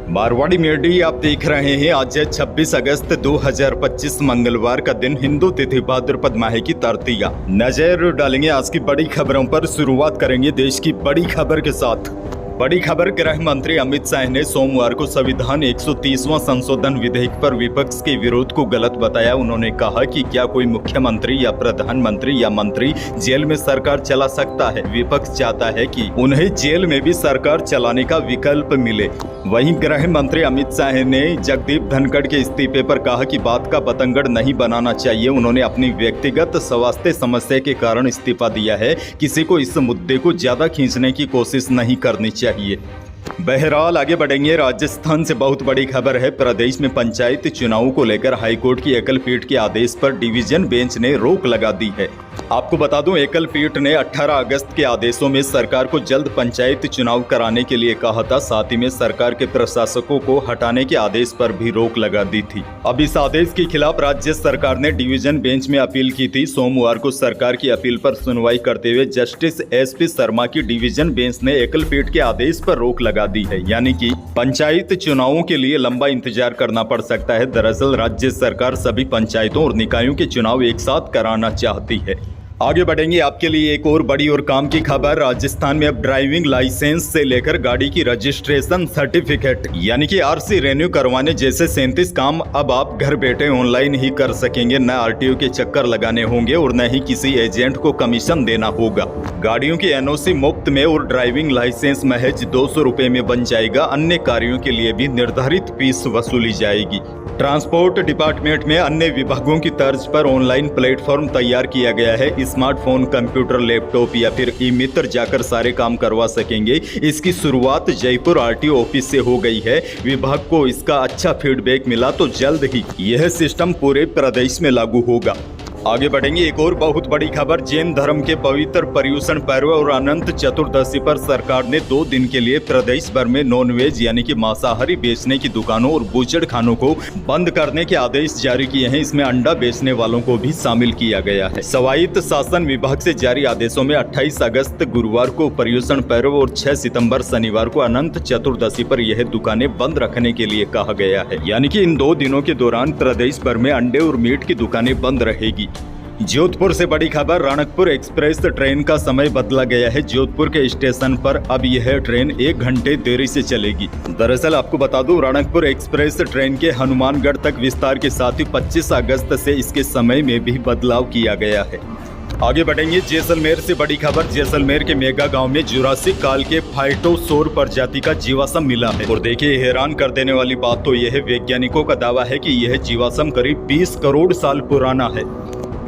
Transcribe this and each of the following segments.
Marwari media आप देख रहे हैं। आज है 26 अगस्त 2025 मंगलवार का दिन, हिंदू तिथि भाद्रपद माह की तृतीया। नजर डालेंगे आज की बड़ी खबरों पर। शुरुआत करेंगे देश की बड़ी खबर के साथ। बड़ी खबर, गृह मंत्री अमित शाह ने सोमवार को संविधान 130वां संशोधन विधेयक पर विपक्ष के विरोध को गलत बताया। उन्होंने कहा कि क्या कोई मुख्यमंत्री या प्रधानमंत्री या मंत्री जेल में सरकार चला सकता है? विपक्ष चाहता है कि उन्हें जेल में भी सरकार चलाने का विकल्प मिले। वहीं गृह मंत्री अमित शाह ने जगदीप धनखड़ के इस्तीफे पर कहा कि बात का बतंगड़ नहीं बनाना चाहिए। उन्होंने अपनी व्यक्तिगत स्वास्थ्य समस्या के कारण इस्तीफा दिया है। किसी को इस मुद्दे को ज्यादा खींचने की कोशिश नहीं करनी चाहिए। बहरहाल आगे बढ़ेंगे। राजस्थान से बहुत बड़ी खबर है। प्रदेश में पंचायत चुनावों को लेकर हाईकोर्ट की एकल पीठ के आदेश पर डिवीजन बेंच ने रोक लगा दी है। आपको बता दूं, एकल पीठ ने 18 अगस्त के आदेशों में सरकार को जल्द पंचायत चुनाव कराने के लिए कहा था। साथ ही में सरकार के प्रशासकों को हटाने के आदेश पर भी रोक लगा दी थी। अब इस आदेश के खिलाफ राज्य सरकार ने डिवीजन बेंच में अपील की थी। सोमवार को सरकार की अपील पर सुनवाई करते हुए जस्टिस SP शर्मा की डिवीजन बेंच ने एकल पीठ के आदेश पर रोक लगा दी है, यानी कि पंचायत चुनावों के लिए लंबा इंतजार करना पड़ सकता है। दरअसल राज्य सरकार सभी पंचायतों और निकायों के चुनाव एक साथ कराना चाहती है। आगे बढ़ेंगे। आपके लिए एक और बड़ी और काम की खबर। राजस्थान में अब ड्राइविंग लाइसेंस से लेकर गाड़ी की रजिस्ट्रेशन सर्टिफिकेट यानी कि RC रेन्यू करवाने जैसे 37 काम अब आप घर बैठे ऑनलाइन ही कर सकेंगे। न RTO के चक्कर लगाने होंगे और न ही किसी एजेंट को कमीशन देना होगा। गाड़ियों की NOC मुफ्त में और ड्राइविंग लाइसेंस महज 200 रुपए में बन जाएगा। अन्य कार्यों के लिए भी निर्धारित फीस वसूली जाएगी। ट्रांसपोर्ट डिपार्टमेंट में अन्य विभागों की तर्ज पर ऑनलाइन प्लेटफॉर्म तैयार किया गया है। स्मार्टफोन, कंप्यूटर, लैपटॉप या फिर ई-मित्र जाकर सारे काम करवा सकेंगे। इसकी शुरुआत जयपुर RTO ऑफिस से हो गई है। विभाग को इसका अच्छा फीडबैक मिला तो जल्द ही यह सिस्टम पूरे प्रदेश में लागू होगा। आगे बढ़ेंगे। एक और बहुत बड़ी खबर, जैन धर्म के पवित्र पर्युषण पर्व और अनंत चतुर्दशी पर सरकार ने 2 दिन के लिए प्रदेश भर में नॉनवेज यानी कि मांसाहारी बेचने की दुकानों और बूचड़ खानों को बंद करने के आदेश जारी किए हैं। इसमें अंडा बेचने वालों को भी शामिल किया गया है। स्वायत्त शासन विभाग से जारी आदेशों में 28 अगस्त गुरुवार को पर्युषण पर्व और 6 सितंबर शनिवार को अनंत चतुर्दशी पर यह दुकानें बंद रखने के लिए कहा गया है, यानी कि इन 2 दिनों के दौरान प्रदेश भर में अंडे और मीट की दुकानें बंद रहेगी। जोधपुर से बड़ी खबर, रणकपुर एक्सप्रेस ट्रेन का समय बदला गया है। जोधपुर के स्टेशन पर अब यह ट्रेन 1 घंटे देरी से चलेगी। दरअसल आपको बता दूं, रणकपुर एक्सप्रेस ट्रेन के हनुमानगढ़ तक विस्तार के साथ ही 25 अगस्त से इसके समय में भी बदलाव किया गया है। आगे बढ़ेंगे। जैसलमेर से बड़ी खबर, जैसलमेर के मेगा गांव में जुरासिक काल के फाइटोसोर प्रजाति का जीवाश्म मिला है। और देखिए, हैरान कर देने वाली बात तो यह है, वैज्ञानिकों का दावा है कि यह जीवाश्म करीब 20 करोड़ साल पुराना है।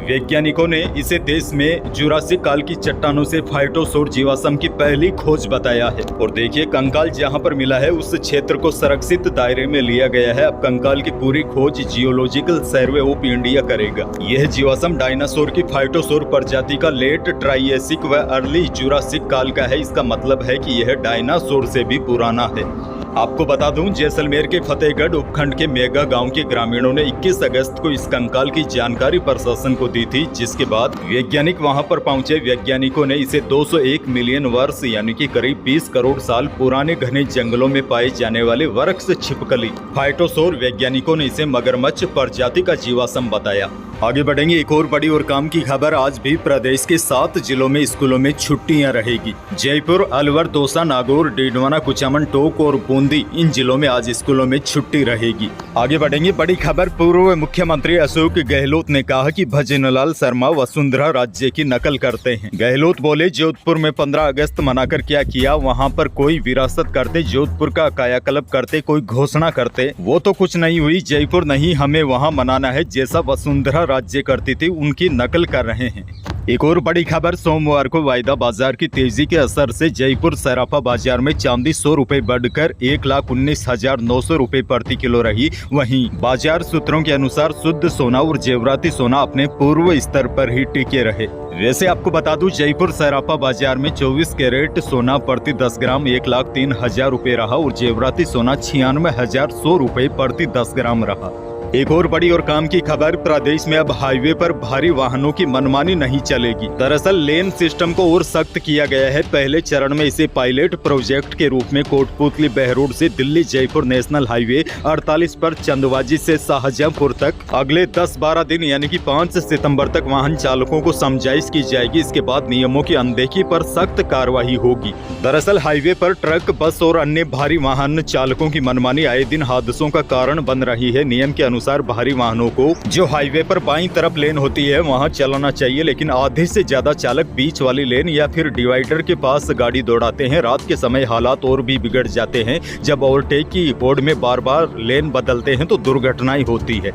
वैज्ञानिकों ने इसे देश में जुरासिक काल की चट्टानों से फाइटोसोर जीवाश्म की पहली खोज बताया है। और देखिए, कंकाल जहां पर मिला है उस क्षेत्र को संरक्षित दायरे में लिया गया है। अब कंकाल की पूरी खोज जियोलॉजिकल सर्वे ऑफ इंडिया करेगा। यह जीवाश्म डायनासोर की फाइटोसोर प्रजाति का लेट ट्राइएसिक व अर्ली जुरासिक काल का है। इसका मतलब है कि यह डायनासोर से भी पुराना है। आपको बता दूं, जैसलमेर के फतेहगढ़ उपखंड के मेगा गांव के ग्रामीणों ने 21 अगस्त को इस कंकाल की जानकारी प्रशासन को दी थी, जिसके बाद वैज्ञानिक वहां पर पहुंचे। वैज्ञानिकों ने इसे 201 मिलियन वर्ष यानी कि करीब 20 करोड़ साल पुराने घने जंगलों में पाए जाने वाले वृक्ष छिपकली फाइटोसोर, वैज्ञानिकों ने इसे मगरमच्छ प्रजाति का जीवाश्म बताया। आगे बढ़ेंगे। एक और बड़ी और काम की खबर, आज भी प्रदेश के 7 जिलों में स्कूलों में छुट्टियां रहेगी। जयपुर, अलवर, दौसा, नागौर, डीडवाना, कुचामन, टोंक और बूंदी, इन जिलों में आज स्कूलों में छुट्टी रहेगी। आगे बढ़ेंगे। बड़ी खबर, पूर्व मुख्यमंत्री अशोक गहलोत ने कहा कि भजनलाल शर्मा वसुंधरा राज्य की नकल करते हैं। गहलोत बोले, जोधपुर में 15 अगस्त मनाकर क्या किया? वहाँ पर कोई विरासत करते, जोधपुर का कायाकल्प करते, कोई घोषणा करते, वो तो कुछ नहीं हुई। जयपुर नहीं, हमें वहाँ मनाना है जैसा वसुंधरा राज्य करती थी, उनकी नकल कर रहे हैं। एक और बड़ी खबर, सोमवार को वायदा बाजार की तेजी के असर से जयपुर सराफा बाजार में चांदी 100 रुपए बढ़कर 1,19,900 रुपए प्रति किलो रही। वहीं बाजार सूत्रों के अनुसार शुद्ध सोना और जेवराती सोना अपने पूर्व स्तर पर ही टिके रहे। वैसे आपको बता दूं, जयपुर सराफा बाजार में 24 कैरेट सोना प्रति 10 ग्राम 1,03,000 रुपए रहा और जेवराती सोना 96,100 रुपए प्रति 10 ग्राम रहा। एक और बड़ी और काम की खबर, प्रदेश में अब हाईवे पर भारी वाहनों की मनमानी नहीं चलेगी। दरअसल लेन सिस्टम को और सख्त किया गया है। पहले चरण में इसे पायलट प्रोजेक्ट के रूप में कोटपुतली बहरोड से दिल्ली जयपुर नेशनल हाईवे 48 पर चंदवाजी से शाहजहांपुर तक अगले 10-12 दिन यानी कि 5 सितंबर तक वाहन चालकों को समझाइश की जाएगी। इसके बाद नियमों की अनदेखी पर सख्त कार्रवाई होगी। दरअसल हाईवे पर ट्रक, बस और अन्य भारी वाहन चालकों की मनमानी आए दिन हादसों का कारण बन रही है। नियम के अनुसार भारी वाहनों को जो हाईवे पर बाईं तरफ लेन होती है वहां चलाना चाहिए, लेकिन आधे से ज्यादा चालक बीच वाली लेन या फिर डिवाइडर के पास गाड़ी दौड़ाते हैं। रात के समय हालात और भी बिगड़ जाते हैं। जब ओवरटेक की होड़ में बार बार लेन बदलते हैं तो दुर्घटनाएं होती है।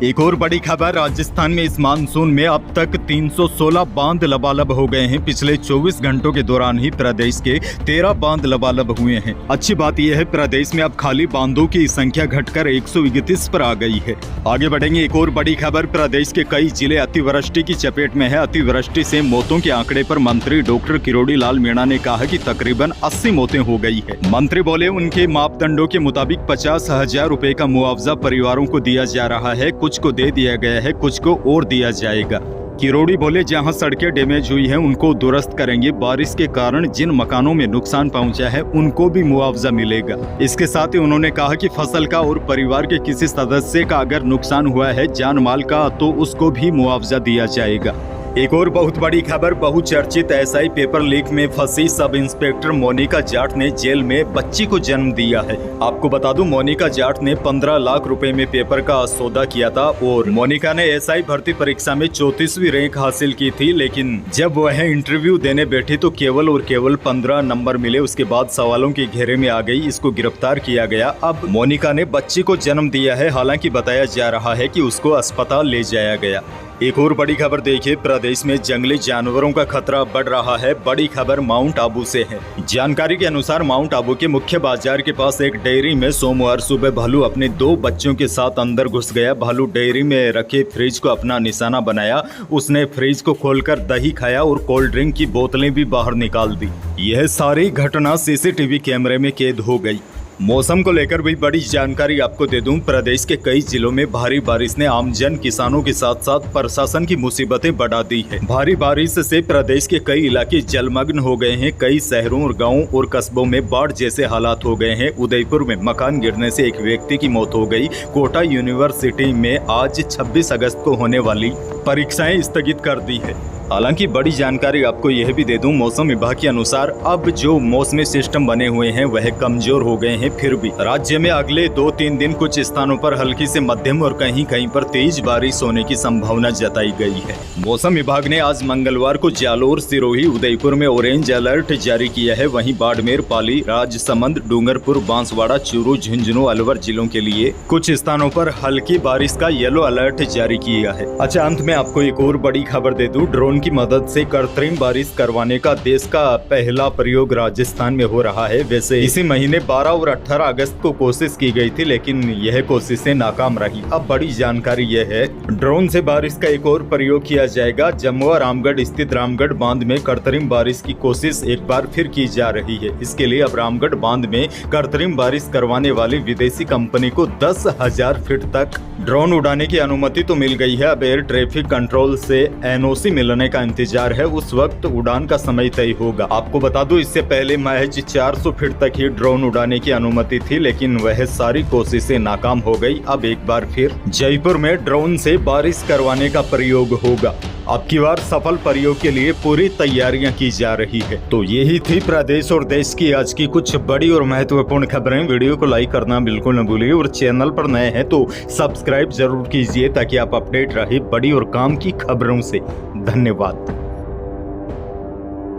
एक और बड़ी खबर, राजस्थान में इस मानसून में अब तक 316 बांध लबालब हो गए हैं। पिछले 24 घंटों के दौरान ही प्रदेश के 13 बांध लबालब हुए हैं। अच्छी बात यह है, प्रदेश में अब खाली बांधों की संख्या घटकर 131 पर आ गई है। आगे बढ़ेंगे। एक और बड़ी खबर, प्रदेश के कई जिले अतिवृष्टि की चपेट में है। अतिवृष्टि से मौतों के आंकड़े पर मंत्री डॉक्टर किरोड़ी लाल मीणा ने कहा कि तकरीबन 80 मौतें हो गई है। मंत्री बोले, उनके मापदंडों के मुताबिक 50,000 रुपए का मुआवजा परिवारों को दिया जा रहा है। कुछ को दे दिया गया है, कुछ को और दिया जाएगा। किरोड़ी बोले, जहां सड़कें डैमेज हुई हैं उनको दुरुस्त करेंगे। बारिश के कारण जिन मकानों में नुकसान पहुंचा है उनको भी मुआवजा मिलेगा। इसके साथ ही उन्होंने कहा कि फसल का और परिवार के किसी सदस्य का अगर नुकसान हुआ है जान माल का तो उसको भी मुआवजा दिया जाएगा। एक और बहुत बड़ी खबर, बहुचर्चित एसआई पेपर लीक में फंसी सब इंस्पेक्टर मोनिका जाट ने जेल में बच्ची को जन्म दिया है। आपको बता दूं, मोनिका जाट ने 15 लाख रुपए में पेपर का सौदा किया था और मोनिका ने एसआई भर्ती परीक्षा में 34वीं रैंक हासिल की थी, लेकिन जब वह इंटरव्यू देने बैठी तो केवल और केवल 15 नंबर मिले। उसके बाद सवालों के घेरे में आ गई। इसको गिरफ्तार किया गया। अब मोनिका ने बच्ची को जन्म दिया है। हालांकि बताया जा रहा है कि उसको अस्पताल ले जाया गया। एक और बड़ी खबर देखिए, प्रदेश में जंगली जानवरों का खतरा बढ़ रहा है। बड़ी खबर माउंट आबू से है। जानकारी के अनुसार माउंट आबू के मुख्य बाजार के पास एक डेयरी में सोमवार सुबह भालू अपने 2 बच्चों के साथ अंदर घुस गया। भालू डेयरी में रखे फ्रिज को अपना निशाना बनाया। उसने फ्रिज को खोलकर दही खाया और कोल्ड ड्रिंक की बोतलें भी बाहर निकाल दी। यह सारी घटना सीसीटीवी कैमरे में कैद हो गई। मौसम को लेकर भी बड़ी जानकारी आपको दे दूं, प्रदेश के कई जिलों में भारी बारिश ने आमजन किसानों के साथ साथ प्रशासन की मुसीबतें बढ़ा दी है। भारी बारिश से प्रदेश के कई इलाके जलमग्न हो गए हैं। कई शहरों और गांवों और कस्बों में बाढ़ जैसे हालात हो गए हैं। उदयपुर में मकान गिरने से एक व्यक्ति की मौत हो गई। कोटा यूनिवर्सिटी में आज 26 अगस्त को होने वाली परीक्षाएं स्थगित कर दी है। हालांकि बड़ी जानकारी आपको यह भी दे दूं, मौसम विभाग के अनुसार अब जो मौसमी सिस्टम बने हुए हैं वह कमजोर हो गए हैं। फिर भी राज्य में अगले 2-3 दिन कुछ स्थानों पर हल्की से मध्यम और कहीं कहीं पर तेज बारिश होने की संभावना जताई गई है। मौसम विभाग ने आज मंगलवार को जालोर, सिरोही, उदयपुर में ऑरेंज अलर्ट जारी किया है। वहीं बाड़मेर, पाली, राजसमंद, डूंगरपुर, बांसवाड़ा, चूरू, झुंझुनू, अलवर जिलों के लिए कुछ स्थानों पर हल्की बारिश का येलो अलर्ट जारी किया है। अच्छा, अंत में आपको एक और बड़ी खबर दे दूं, ड्रोन की मदद से कृत्रिम बारिश करवाने का देश का पहला प्रयोग राजस्थान में हो रहा है। वैसे इसी महीने 12 और 18 अगस्त को कोशिश की गई थी, लेकिन यह कोशिशें नाकाम रही। अब बड़ी जानकारी यह है, ड्रोन से बारिश का एक और प्रयोग किया जाएगा। जम्मू और रामगढ़ स्थित रामगढ़ बांध में कृत्रिम बारिश की कोशिश एक बार फिर की जा रही है। इसके लिए अब रामगढ़ बांध में कृत्रिम बारिश करवाने वाली विदेशी कंपनी को 10,000 फीट तक ड्रोन उड़ाने की अनुमति तो मिल गई है। अब एयर ट्रैफिक कंट्रोल से एनओसी मिलने का इंतजार है। उस वक्त उड़ान का समय तय होगा। आपको बता दूं, इससे पहले महज 400 फीट तक ही ड्रोन उड़ाने की अनुमति थी, लेकिन वह सारी कोशिशें नाकाम हो गई। अब एक बार फिर जयपुर में ड्रोन से बारिश करवाने का प्रयोग होगा। अब की बार सफल प्रयोग के लिए पूरी तैयारियां की जा रही है। तो यही थी प्रदेश और देश की आज की कुछ बड़ी और महत्वपूर्ण खबरें। वीडियो को लाइक करना बिल्कुल न भूलिए और चैनल पर नए हैं तो सब्सक्राइब जरूर कीजिए ताकि आप अपडेट रहे बड़ी और काम की खबरों से। धन्यवाद।